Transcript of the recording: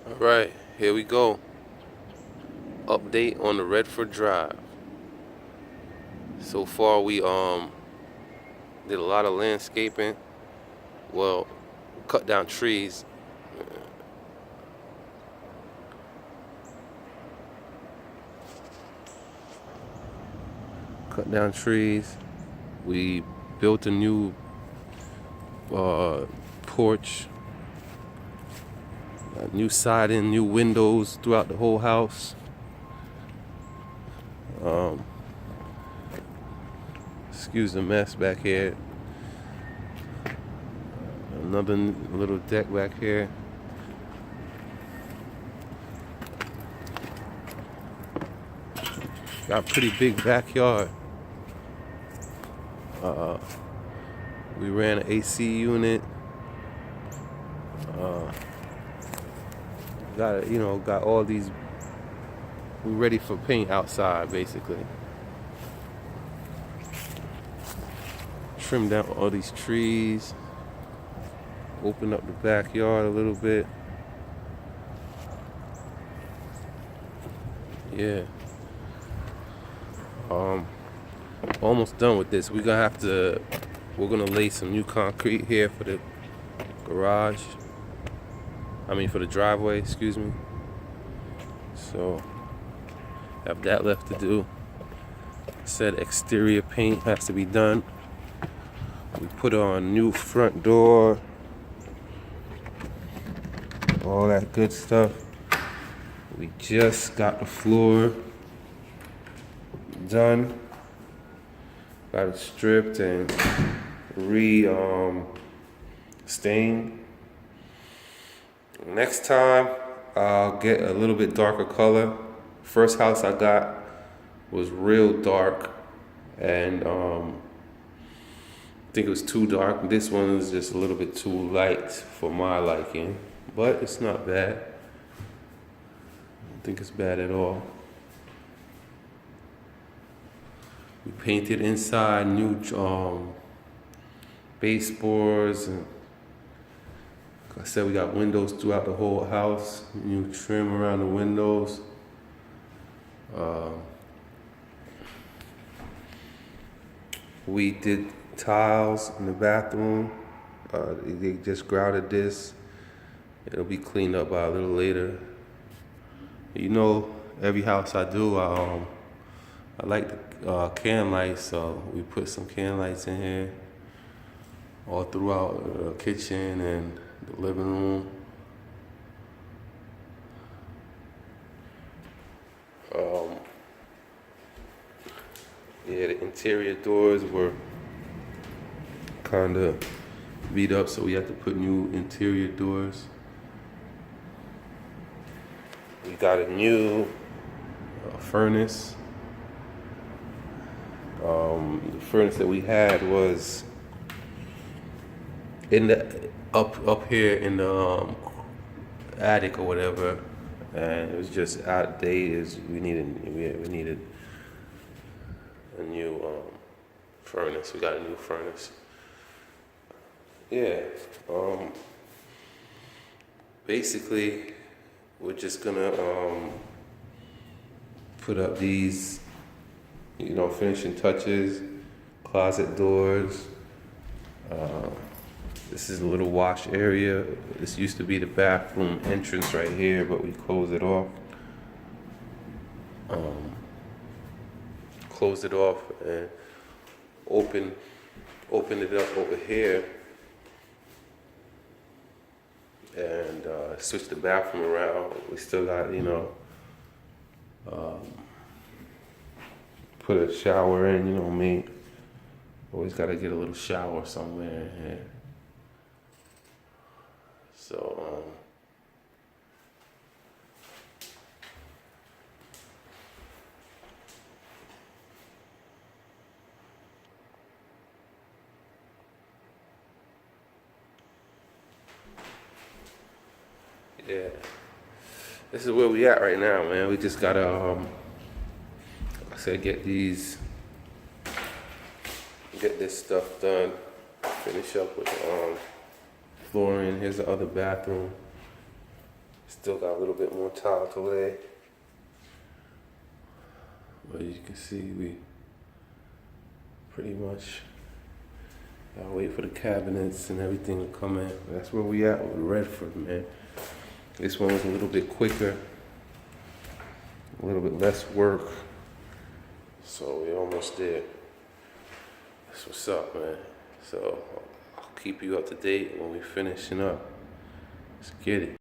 All right, here we go. Update on the Redford Drive. So far we did a lot of landscaping. Well, cut down trees. Cut down trees. We built a new porch, a new siding, new windows throughout the whole house. Excuse the mess back here. Another little deck back here. Got a pretty big backyard. We ran an AC unit. Got all these. We ready for paint outside, basically. Trim down all these trees. Open up the backyard a little bit. Yeah. Almost done with this. We're gonna lay some new concrete here for the garage. For the driveway, excuse me. So, have that left to do. Said exterior paint has to be done. We put on new front door, all that good stuff. We just got the floor done. Got it stripped and stained. Next time I'll get a little bit darker color. First house I got was real dark, and I think it was too dark. This one is just a little bit too light for my liking, but it's not bad. I don't think it's bad at all. We painted inside new baseboards, and like I said, we got windows throughout the whole house. New trim around the windows. We did tiles in the bathroom. They just grouted this. It'll be cleaned up by a little later. Every house I do, I like the can lights, so we put some can lights in here all throughout the kitchen and the living room. The interior doors were kind of beat up, so we had to put new interior doors. We got a new furnace. The furnace that we had was in the up here in the attic or whatever, and it was just outdated. We needed a new furnace. We got a new furnace. Yeah. Basically, we're just gonna put up these, finishing touches, closet doors. This is a little wash area. This used to be the bathroom entrance right here, but we closed it off. And opened it up over here, and switched the bathroom around. We still got, put a shower in, me. Always got to get a little shower somewhere in here. So, yeah, this is where we at right now, man. We just gotta, like I said, get this stuff done. Finish up with flooring. Here's the other bathroom. Still got a little bit more tile to lay. But you can see we pretty much gotta wait for the cabinets and everything to come in. That's where we at with Redford, man. This one was a little bit quicker, a little bit less work. So we're almost there. That's what's up, man. So I'll keep you up to date when we finishing up. Let's get it.